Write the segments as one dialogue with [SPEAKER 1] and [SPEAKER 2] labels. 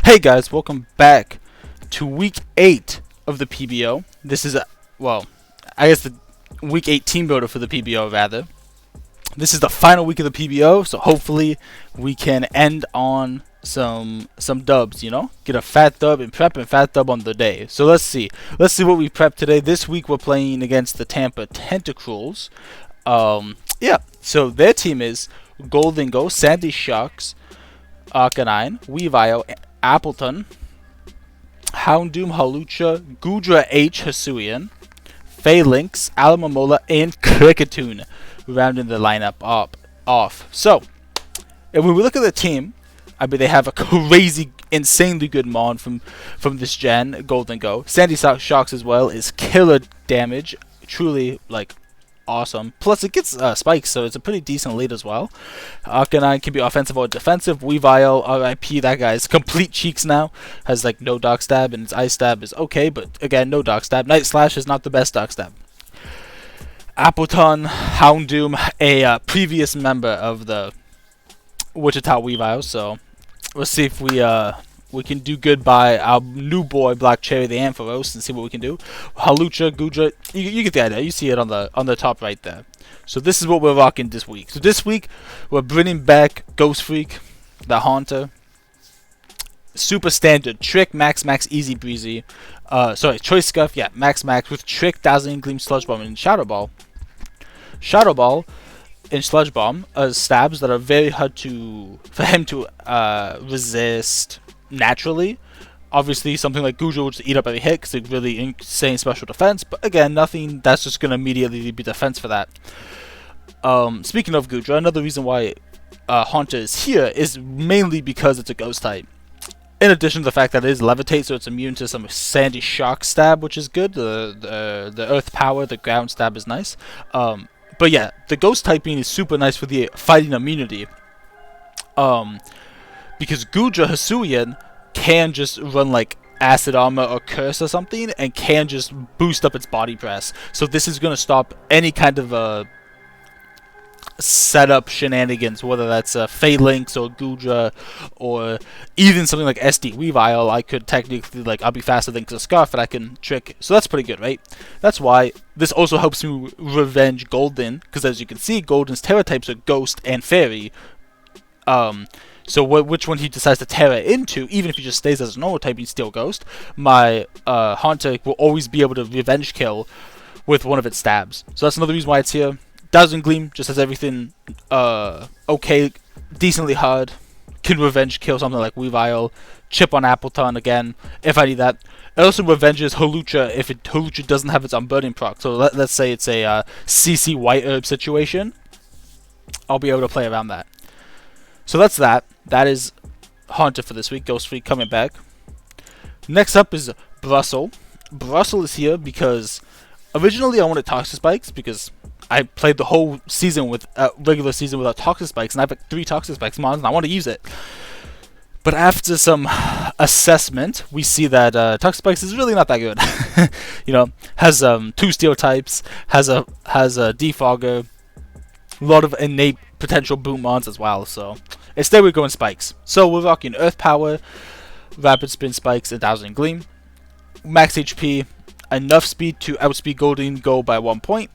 [SPEAKER 1] Hey guys, welcome back to week 8 of the PBO. This is I guess the week 8 team builder for the PBO rather. This is the final week of the PBO, so hopefully we can end on some dubs, you know? Get a fat dub and prep and fat dub on the day. So let's see. Let's see what we prepped today. This week we're playing against the Tampa Tentacruels. Yeah, so their team is Golden Go, Sandy Sharks, Arcanine, Weavile, Appleton, Houndoom, Hawlucha, Goodra H, Hisuian, Phalanx, Alamomola, and Kricketune rounding the lineup off. So, if we look at the team, I mean, they have a crazy, insanely good mon from this gen, Golden Go. Sandy Sharks as well is killer damage, truly, like, awesome. Plus, it gets spikes, so it's a pretty decent lead as well. Arcanine can be offensive or defensive. Weavile, RIP, that guy is complete cheeks now. Has like no Dark Stab, and its Ice Stab is okay, but again, no Dark Stab. Night Slash is not the best Dark Stab. Appleton, Houndoom, a previous member of the Witchita Weaviles, so let's see if we can do good by our new boy Black Cherry the Ampharos and see what we can do. Hawlucha, Goodra, you get the idea. You see it on the top right there. So this is what we're rocking this week. So this week we're bringing back Ghost Freak, the Haunter, super standard Trick, Max, Easy Breezy. Choice Scuff, yeah, Max with Trick, Dazzling Gleam, Sludge Bomb, and Shadow Ball. Shadow Ball and Sludge Bomb are stabs that are very hard for him to resist naturally. Obviously, something like Goodra will just eat up every hit because it's really insane special defense, but again, nothing that's just going to immediately be defense for that. Speaking of Goodra, another reason why Haunter is here is mainly because it's a ghost type. In addition to the fact that it is levitate, so it's immune to some Sandy Shock stab, which is good. The earth power, the ground stab is nice. But yeah, the ghost typing is super nice for the fighting immunity. Because Goodra Hisuian can just run like Acid Armor or Curse or something, and can just boost up its body press. So this is going to stop any kind of setup shenanigans, whether that's Phalanx or Goodra, or even something like SD Weavile. I could technically, like, I'll be faster than Scarf, and I can trick. So that's pretty good, right? That's why this also helps me revenge Golden, because as you can see, Golden's Terra types are Ghost and Fairy. So which one he decides to Terra into, even if he just stays as a normal type, he's still Ghost. My Haunter will always be able to revenge kill with one of its stabs. So that's another reason why it's here. Dazzling Gleam just has everything okay, decently hard. Can revenge kill something like Weavile. Chip on Appleton again, if I need that. It also revenges Hawlucha if Hawlucha doesn't have its Unburdening proc. So let's say it's a CC White Herb situation. I'll be able to play around that. So that's that. That is Haunter for this week. Ghost Freak coming back. Next up is Brussel. Brussel is here because originally I wanted Toxic Spikes because I played the whole season with regular season without Toxic Spikes, and I have like 3 Toxic Spikes mons, and I want to use it. But after some assessment, we see that Toxic Spikes is really not that good. You know, has 2 Steel types, has a Defogger, a lot of innate potential boom mons as well. So instead we're going Spikes. So we're rocking Earth Power, Rapid Spin Spikes, and Dazzling Gleam. Max HP, enough speed to outspeed Golden Go by 1 point,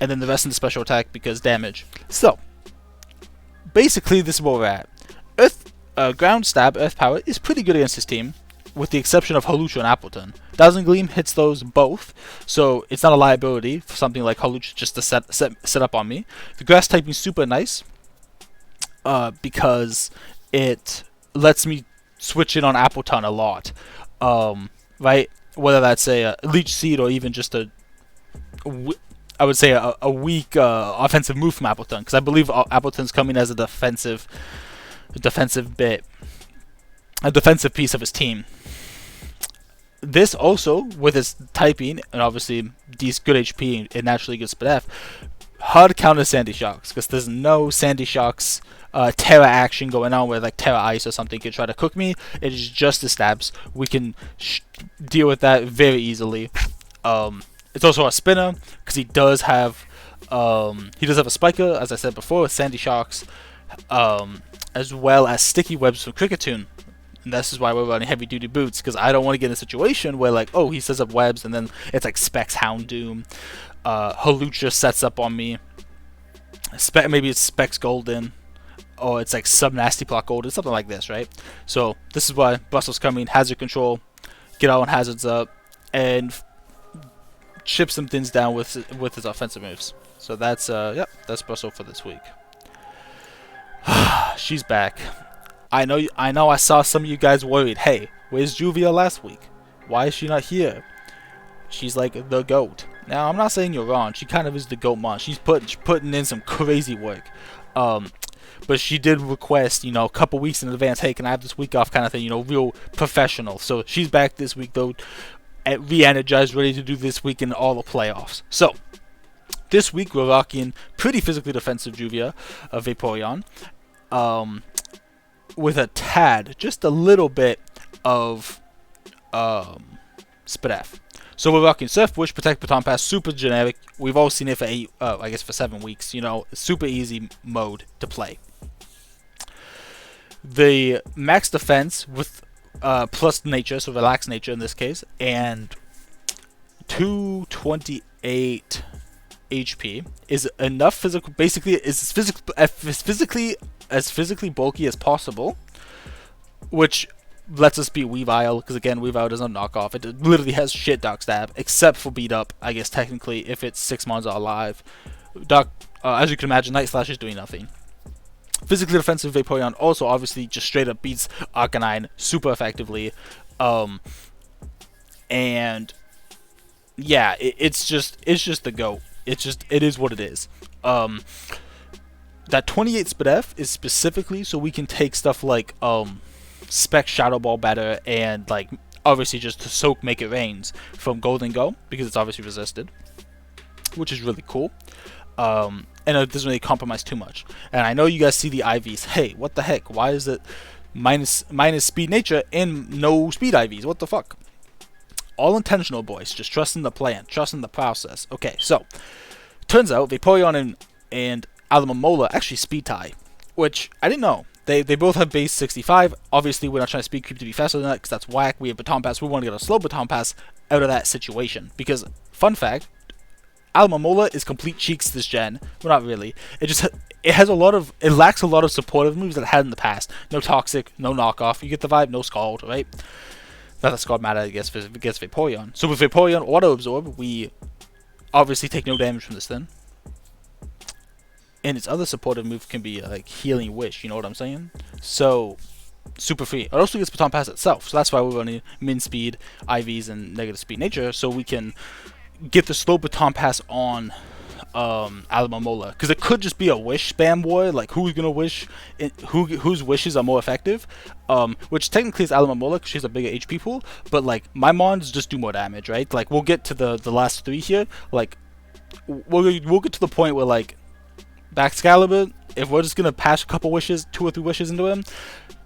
[SPEAKER 1] and then the rest in the special attack because damage. So basically this is where we're at. Ground Stab, Earth Power is pretty good against his team, with the exception of Hawlucha and Appleton. Dazzling Gleam hits those both, so it's not a liability for something like Hawlucha just to set up on me. The Grass typing is super nice because it lets me switch in on Appleton a lot, right? Whether that's a Leech Seed or even just I would say a weak offensive move from Appleton, because I believe Appleton's coming as a defensive piece of his team. This also, with its typing, and obviously these good HP and naturally good Spit F, hard counter Sandy Shocks, because there's no Sandy Shocks Terra action going on where like Terra Ice or something could try to cook me. It is just the stabs. We can deal with that very easily. It's also a spinner, because he does have a spiker, as I said before, with Sandy Shocks, as well as sticky webs from Kricketune. And this is why we're running heavy duty boots, because I don't want to get in a situation where like, oh, he sets up webs and then it's like Specs Houndoom, Halucha sets up on me, maybe it's Specs Golden, or it's like sub nasty block Golden, something like this, right? So this is why Brussels coming, hazard control, get our own hazards up, and chip some things down with his offensive moves. So that's that's Brussels for this week. She's back. I know I saw some of you guys worried. Hey, where's Juvia last week? Why is she not here? She's like the GOAT. Now, I'm not saying you're wrong. She kind of is the GOAT mom. She's putting in some crazy work. But she did request, you know, a couple weeks in advance, hey, can I have this week off kind of thing, you know, real professional. So she's back this week, though, re-energized, ready to do this week in all the playoffs. So this week, we're rocking pretty physically defensive Juvia, Vaporeon. With a tad, just a little bit of Spadef. So we're rocking Surf Wish, Protect, Baton Pass, super generic. We've all seen it for for 7 weeks. You know, super easy mode to play. The max defense with plus nature, so relaxed nature in this case, and 228 HP is enough physical. Basically, is physically bulky as possible, which lets us beat Weavile, because again, Weavile doesn't knock off. It literally has shit Dark Stab, except for beat up, I guess technically, if it's 6 months are alive. As you can imagine, Night Slash is doing nothing. Physically defensive Vaporeon also obviously just straight up beats Arcanine super effectively. And yeah, it's just the GOAT. It is what it is. That 28 Spadef is specifically so we can take stuff like Spec Shadow Ball better, and like obviously just to soak Make It Rains from Golden Go, because it's obviously resisted, which is really cool. And it doesn't really compromise too much. And I know you guys see the IVs. Hey, what the heck? Why is it minus speed nature and no speed IVs? What the fuck? All intentional, boys. Just trusting the plan, trusting the process. Okay, so turns out Vaporeon and Alomomola actually speed tie, which I didn't know. They both have base 65. Obviously, we're not trying to speed creep to be faster than that, because that's whack. We have Baton Pass. We want to get a slow Baton Pass out of that situation. Because, fun fact, Alomomola is complete cheeks this gen. Well, not really. It lacks a lot of supportive moves that it had in the past. No Toxic, no Knockoff. You get the vibe, no Scald, right? Not that Scald matter, I guess, against Vaporeon. So with Vaporeon Auto Absorb, we obviously take no damage from this thing. And its other supportive move can be like Healing Wish, you know what I'm saying? So, super free. It also gets Baton Pass itself, so that's why we're running min speed, IVs, and negative speed nature, so we can get the slow Baton Pass on Alomomola. Because it could just be a wish spam war, like who's gonna wish, whose wishes are more effective, which technically is Alomomola because she has a bigger HP pool, but like my mons just do more damage, right? Like we'll get to the last 3 here, like we'll get to the point where like Excalibur, if we're just gonna pass a couple wishes, 2 or 3 wishes into him,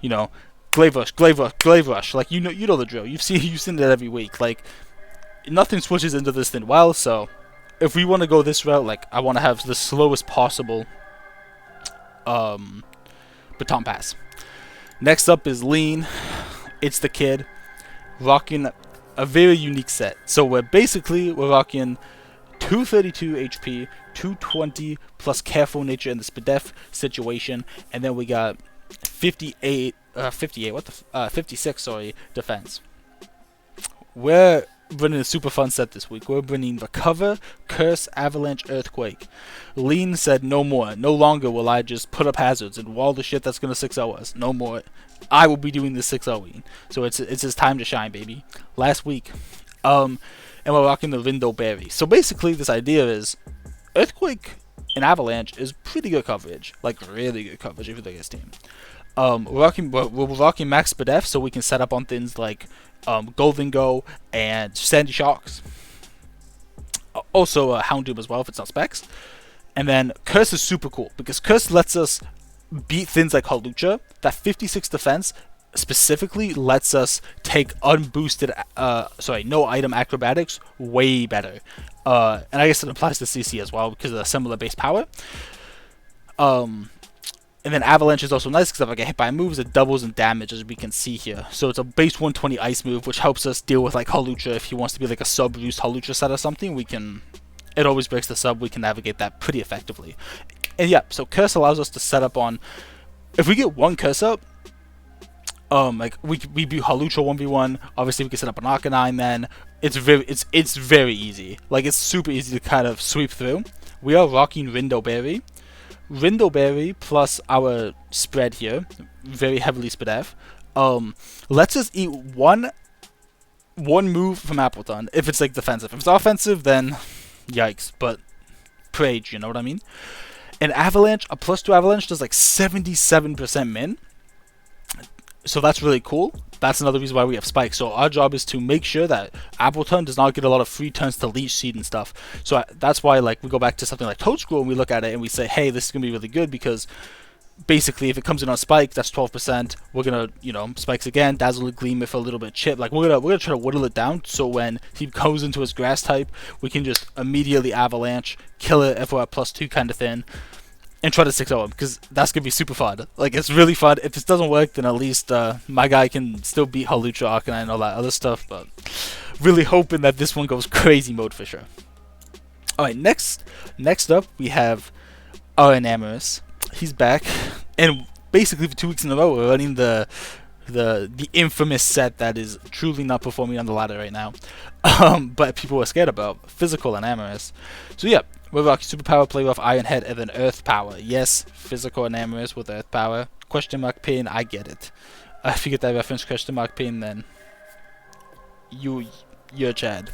[SPEAKER 1] you know, Glaive Rush, like you know the drill. You've seen it every week. Like nothing switches into this thing well, so if we want to go this route, like I want to have the slowest possible Baton Pass. Next up is Lean. It's the kid rocking a very unique set. So we're rocking 232 HP, 220 plus Careful Nature in the Spadef situation, and then we got 56, defense. We're running a super fun set this week. We're bringing Recover, Curse, Avalanche, Earthquake. Lean said no more. No longer will I just put up hazards and wall the shit that's gonna 6-0 us. No more. I will be doing the 6-0ing. So it's his time to shine, baby. Last week. And we're rocking the Rindo Berry. So basically this idea is Earthquake and Avalanche is pretty good coverage. Like really good coverage if you're the biggest team. We're rocking Max Spadef so we can set up on things like Golden Go and Sandy Shocks. Also Houndoom as well if it's not Specs. And then Curse is super cool because Curse lets us beat things like Halucha. That 56 defense specifically lets us take unboosted, no item acrobatics way better. And I guess it applies to CC as well because of the similar base power. And then Avalanche is also nice because if I get hit by moves, it doubles in damage, as we can see here. So it's a base 120 ice move, which helps us deal with like Halucha. If he wants to be like a sub-reduced Halucha set or something, we can... It always breaks the sub, we can navigate that pretty effectively. And yeah, so Curse allows us to set up on... If we get one Curse up, like we do Halucha 1v1, obviously we can set up an Arcanine then. It's very easy. Like, it's super easy to kind of sweep through. We are rocking Rindoberry. Rindoberry plus our spread here, very heavily spread F, lets us eat one move from Appleton if it's like defensive. If it's offensive, then yikes, but Prage, you know what I mean? An Avalanche, a +2 Avalanche does like 77% min, so that's really cool. That's another reason why we have Spike. So our job is to make sure that Appleton does not get a lot of free turns to Leech Seed and stuff. So that's why, like, we go back to something like Toadscroll and we look at it and we say, hey, this is going to be really good because basically if it comes in on Spike, that's 12%. We're going to, you know, Spikes again, Dazzle Gleam if a little bit chip. Like, we're gonna try to whittle it down so when he goes into his Grass type, we can just immediately Avalanche, kill it if we're at +2 kind of thing, and try to 6-0 him, because that's going to be super fun. Like, it's really fun. If this doesn't work, then at least my guy can still beat Halucha, Arcanine, and all that other stuff, but really hoping that this one goes crazy mode for sure. Alright, next up, we have our Enamorus. He's back, and basically for 2 weeks in a row, we're running the infamous set that is truly not performing on the ladder right now, but people are scared about, Physical Enamorus. So yeah, we're rocking Superpower, Play Rough, Iron Head, and then Earth Power. Yes, Physical Enamorus with Earth Power. Question mark pain, I get it. If you get that reference, question mark pain, then you're Chad.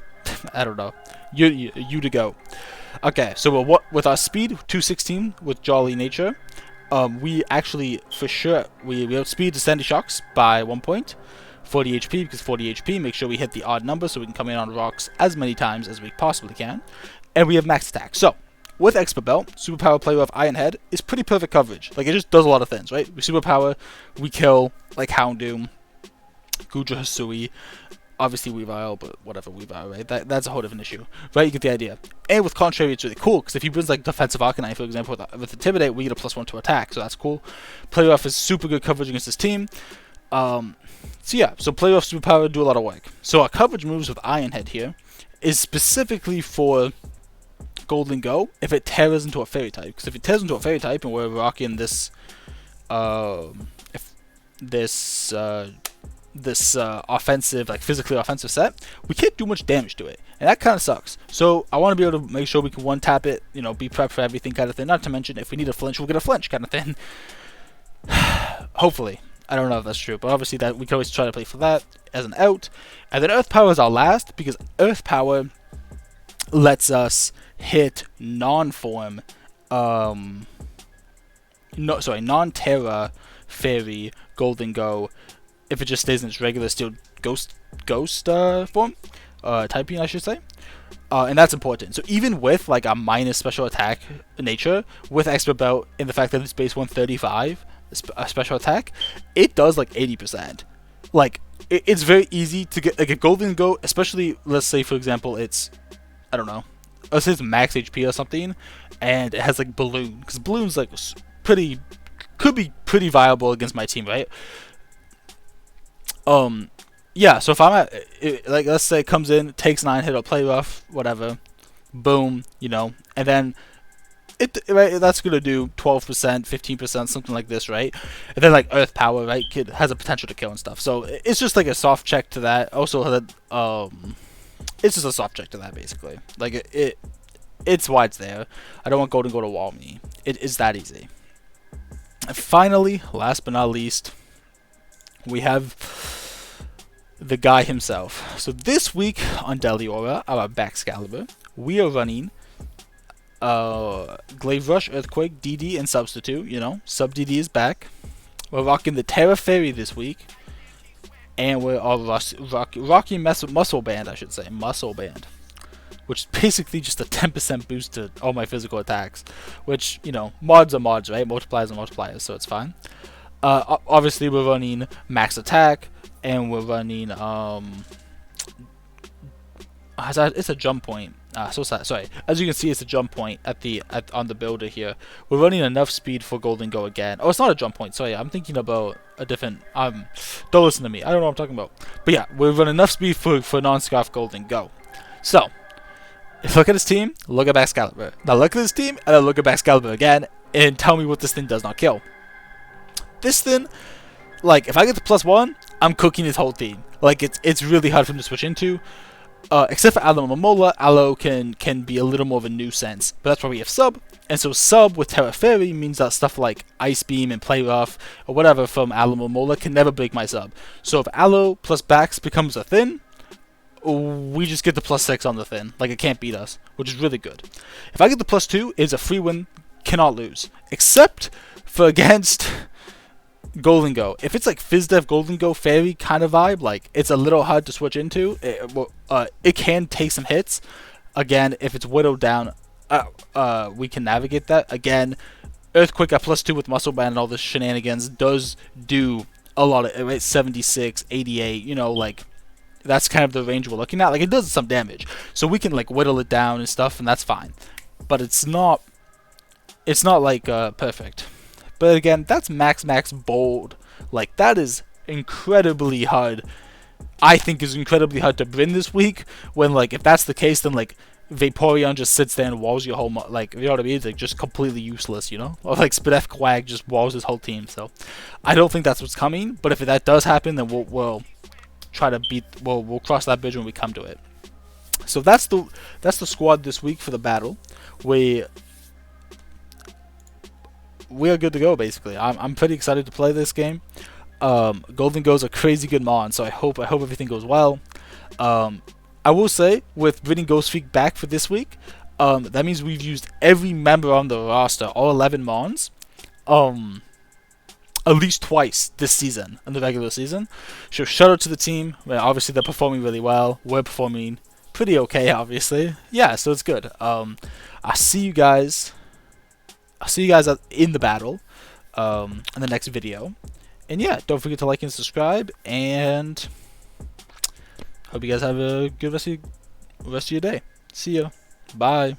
[SPEAKER 1] I don't know. You to go. Okay, so with our speed, 216 with Jolly Nature, we actually, for sure, we outspeed the Sandy Shocks by 1 point. 40 HP, because 40 HP, make sure we hit the odd number so we can come in on rocks as many times as we possibly can. And we have max attack. So, with Expert Belt, Superpower, Play Rough, Iron Head is pretty perfect coverage. Like, it just does a lot of things, right? With Superpower, we kill, like, Houndoom, Gudra Hisui, obviously Weavile, but whatever, Weavile, right? That's a whole different issue, right? You get the idea. And with Contrary, it's really cool, because if he brings, like, Defensive Arcanine, for example, with Intimidate, we get a +1 to attack, so that's cool. Play Rough is super good coverage against this team. So yeah, so Play Rough, Superpower do a lot of work. So our coverage moves with Iron Head here is specifically for Golden Go if it tears into a Fairy type, because if it tears into a Fairy type and we're rocking this offensive, like physically offensive set, we can't do much damage to it, and that kind of sucks. So I want to be able to make sure we can one tap it, you know, be prepped for everything kind of thing. Not to mention if we need a flinch, we'll get a flinch kind of thing. Hopefully. I don't know if that's true, but obviously that we can always try to play for that as an out. And then Earth Power is our last, because Earth Power lets us hit non-form, non-Terra, Fairy, Golden Go, if it just stays in its regular Steel Ghost form, typing I should say. And that's important. So even with like a minus special attack nature, with Expert Belt and the fact that it's base 135, a special attack, it does like 80%. Like, it's very easy to get like a Golden Go, especially, let's say for example it's, I don't know, let's say it's max HP or something, and it has like Balloon, because Balloon's like could be pretty viable against my team, right? Yeah, so if I'm at, like, let's say it comes in, takes 9 hit or Play Rough, whatever, boom, you know, and then right, that's gonna do 12%, 15%, something like this, right? And then like Earth Power, right, has a potential to kill and stuff. So it's just like a soft check to that. Also, it's just a soft check to that basically. Like it's why it's there. I don't want Golden Go to wall me. It is that easy. And finally, last but not least, we have the guy himself. So this week on Deliora, our Baxcalibur, we are running Glaive Rush, Earthquake, DD, and Substitute. You know, Sub DD is back. We're rocking the Terra Fairy this week, and we're all rocking Muscle Band, I should say, Muscle Band, which is basically just a 10% boost to all my physical attacks. Which, you know, mods are mods, right? Multipliers are multipliers, so it's fine. Obviously, we're running Max Attack, and we're running it's a Jump Point. so sorry. As you can see, it's a jump point on the builder here. We're running enough speed for Golden Go again. Oh, it's not a jump point. Sorry, I'm thinking about a different. Don't listen to me. I don't know what I'm talking about. But yeah, we're running enough speed for non-scarf Golden Go. So, if you look at his team, look at Excalibur. Now look at his team, and then look at Excalibur again, and tell me what this thing does not kill. This thing, like, if I get the +1, I'm cooking his whole team. Like, it's really hard for him to switch into. Except for Aloe and Momola, Aloe can be a little more of a nuisance. But that's why we have Sub. And so Sub with Terra Fairy means that stuff like Ice Beam and Play Rough or whatever from Aloe and Momola can never break my Sub. So if Aloe plus Bax becomes a Thin, we just get the +6 on the Thin. Like, it can't beat us, which is really good. If I get the +2, it's a free win, cannot lose. Except for against Golden Go. If it's like FizzDev Golden Go Fairy kind of vibe, like, it's a little hard to switch into. It can take some hits. Again, if it's Widowed down, we can navigate that. Again, Earthquake at +2 with Muscle Band and all this shenanigans does do a lot of, right? 76, 88, you know, like, that's kind of the range we're looking at. Like, it does some damage. So we can, like, whittle it down and stuff, and that's fine. But it's not like, perfect. But again, that's max bold. Like, that is incredibly hard. I think is incredibly hard to bring this week. When, like, if that's the case, then, like, Vaporeon just sits there and walls your whole, like, you know what I mean? It's, like, just completely useless, you know? Or, like, Spidef Quag just walls his whole team. So, I don't think that's what's coming. But if that does happen, then we'll try to we'll cross that bridge when we come to it. So that's the squad this week for the battle. We are good to go, basically. I'm pretty excited to play this game. Golden Go's a crazy good mon, so I hope everything goes well. I will say, with bringing Ghostfreak back for this week, that means we've used every member on the roster, all 11 mons, at least twice this season, in the regular season. So shout out to the team. Obviously, they're performing really well. We're performing pretty okay, obviously. Yeah, so it's good. I'll see you guys in the battle in the next video. And yeah, don't forget to like and subscribe, and hope you guys have a good rest of your day. See ya. Bye.